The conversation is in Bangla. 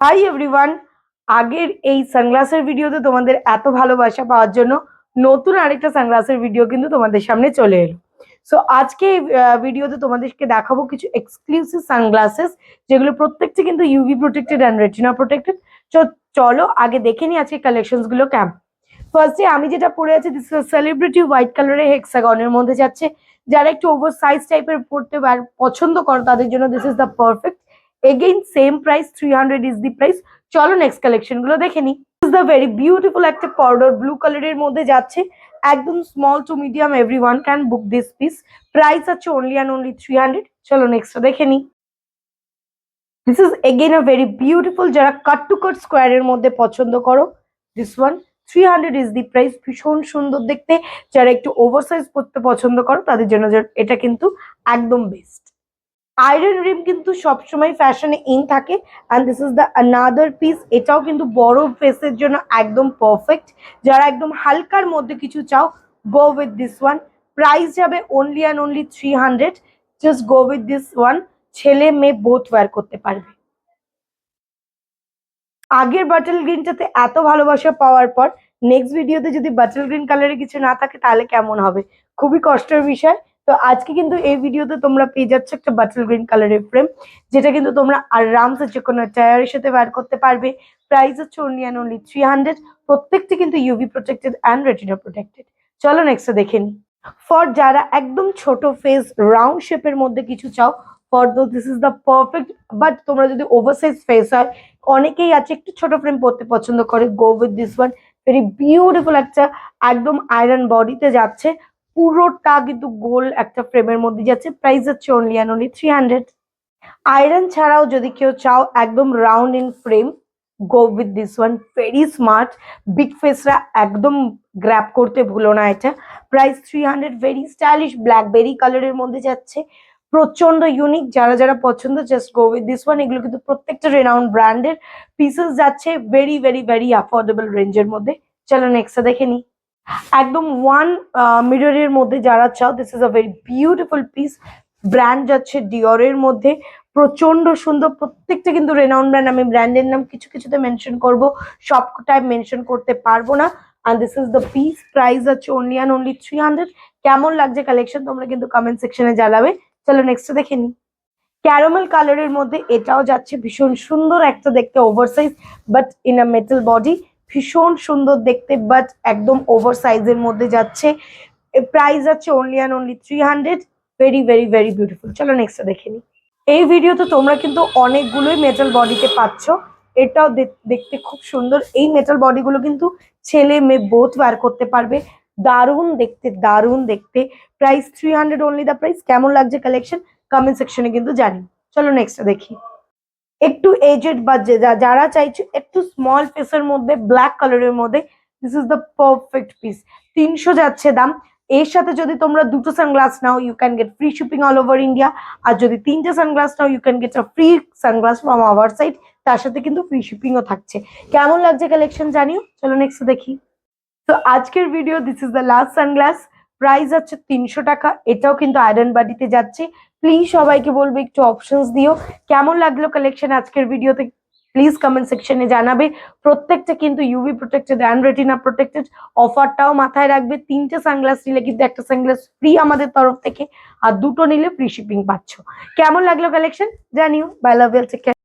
Hi everyone. আগের এই সানগ্লাসের ভিডিওতে তোমাদের এত ভালোবাসা পাওয়ার জন্য নতুন আরেকটা সানগ্লাসের ভিডিও কিন্তু তোমাদের সামনে চলে এলো। সো আজকে এই ভিডিওতে তোমাদেরকে দেখাবো কিছু এক্সক্লুসিভ সানগ্লাসেস, যেগুলো প্রত্যেকটি কিন্তু UV protected and retina protected. চলো আগে দেখে নিই আজকে কালেকশনস গুলো কেমন। ফার্স্টে আমি যেটা পরে আছি, দিস ইজ সেলিব্রিটি হোয়াইট কালারের হেক্সাগনের মধ্যে যাচ্ছে। যারা একটু ওভার সাইজ টাইপের পড়তে পছন্দ করো তাদের জন্য this is the perfect. Again same price, 300 is the price. চলো নেক্সট কালেকশন গুলো দেখে নি। ইজ দ্য ভেরি বিউটিফুল একটা পাউডার ব্লু কালারের মধ্যে যাচ্ছে, একদম small to medium, everyone can book this piece. Price আছে অনলি অ্যান্ড অনলি 300। চলো নেক্সট দেখে নি। This is again a very beautiful, যারা কাট টু কাট স্কোয়ারের মধ্যে পছন্দ করো, this one 300 is the price. ভীষণ সুন্দর দেখতে, যারা একটু ওভার সাইজ পড়তে পছন্দ করো তাদের জন্য এটা কিন্তু একদম বেস্ট। আয়রন রিম কিন্তু সবসময় ফ্যাশনে ইন থাকে, and this is the another piece. এটাও কিন্তু বড় ফেসের জন্য একদম পারফেক্ট। যারা একদম হালকার মধ্যে কিছু চাও, go with this one. Price যাবে only and only 300। Just go with this one. ছেলে মেয়ে বোথ ওয়্যার করতে পারবে। আগের বাটল গ্রিনটাতে এত ভালোবাসা পাওয়ার পর নেক্সট ভিডিওতে যদি বাটল গ্রিন কালারে কিছু না থাকে তাহলে কেমন হবে, খুবই কষ্টের বিষয়। তো আজকে কিন্তু এই ভিডিওতে তোমরা পেয়ে যাচ্ছ একটা বাটল গ্রিন কালারের ফ্রেম, যেটা কিন্তু তোমরা আরামসে যে কোনো টায়ারের সাথে ওয়্যার করতে পারবে। প্রাইস হচ্ছে অনলি অ্যান্ড অনলি 300। প্রত্যেকটি কিন্তু UV protected and retina protected. চলো নেক্সট দেখে নি। ফর যারা একদম ছোট ফেস রাউন্ড শেপের মধ্যে কিছু চাও, for this is the perfect. But তোমরা যদি ওভারসাইজ ফেস হয়, অনেকেই আছে একটু ছোট ফ্রেম পরতে পছন্দ করে, গো with this one. Very beautiful একটা একদম আয়রন বডিতে যাচ্ছে, পুরোটা কিন্তু গোল একটা ফ্রেমের মধ্যে যাচ্ছে। প্রাইস হচ্ছে অনলি অ্যান্ড অনলি 300। আয়রন ছাড়াও যদি কেউ চাও একদম round in frame, go with this one. Very smart, big ফেসরা একদম গ্র্যাব করতে ভুলো না এটা। প্রাইস 300। ভেরি স্টাইলিশ ব্ল্যাকবেরি কালারের মধ্যে যাচ্ছে, প্রচন্ড ইউনিক। যারা যারা পছন্দ, just go with this one. এগুলো কিন্তু প্রত্যেকটা রেনাউন্ড ব্র্যান্ডের পিসেস যাচ্ছে, ভেরি ভেরি ভেরি অ্যাফোর্ডেবল রেঞ্জের মধ্যে। চলো নেক্সট দেখে নি। একদম ওয়ান মিররের মধ্যে যারা চাও, this is a very beautiful piece. Brand যাচ্ছে ডিওরের মধ্যে, প্রচন্ড সুন্দর। প্রত্যেকটা কিন্তু রেনাউন্ড ব্র্যান্ড। আমি ব্র্যান্ডের নাম কিছু কিছুতে মেনশন করবো, সবটাই মেনশন করতে পারবো না। and this is the piece. Price আছে only and only 300। কেমন লাগছে কালেকশন তোমরা কিন্তু কমেন্ট সেকশনে জানাবে। চলো নেক্সট দেখে নি। ক্যারামেল কালারের মধ্যে এটাও যাচ্ছে, ভীষণ সুন্দর একটা দেখতে, oversize but in a metal body. ভীষণ সুন্দর দেখতে, বাট একদম ওভার সাইজের মধ্যে যাচ্ছে। প্রাইস আছে only and only 300। Very very very beautiful. চলো নেক্সট দেখে নি। এই ভিডিওতে তোমরা কিন্তু অনেকগুলোই মেটাল বডিতে পাচ্ছ। এটাও দেখতে খুব সুন্দর। এই মেটাল বডিগুলো কিন্তু ছেলে মেয়ে বোথ ওয়্যার করতে পারবে। দারুণ দেখতে, দারুণ দেখতে। Price 300 only the price. কেমন লাগছে কালেকশন কমেন্ট সেকশনে কিন্তু জানি। চলো নেক্সট দেখি। একটু এজেড বা যারা চাইছো একটু স্মল ফেসের মধ্যে ব্ল্যাক কালারের মধ্যে, this is the perfect piece. 300 যাচ্ছে দাম। এর সাথে যদি তোমরা দুটো সানগ্লাস নাও, you can get free shipping all over India. আর যদি তিনটে সানগ্লাস নাও, you can get a free sunglass from our side. তার সাথে কিন্তু ফ্রি শিপিংও থাকছে। কেমন লাগছে কালেকশন জানিও। চলো নেক্সট দেখি। তো আজকের video, this is the last sunglass. Price হচ্ছে 300 টাকা। এটাও কিন্তু আয়রন বাডিতে যাচ্ছে। প্লিজ সবাইকে বলবো একটু অপশনস দিও। কেমন লাগলো কালেকশন আজকের ভিডিওতে প্লিজ কমেন্ট সেকশনে জানাবে। প্রত্যেকটা কিন্তু UV protected and retina protected. অফারটাও মাথায় রাখবে, তিনটে সানগ্লাস নিলে কিন্তু একটা সানগ্লাস ফ্রি আমাদের তরফ থেকে, আর দুটো নিলে ফ্রি শিপিং পাচ্ছ। কেমন লাগলো কালেকশন জানিও। Bye, love you, take care.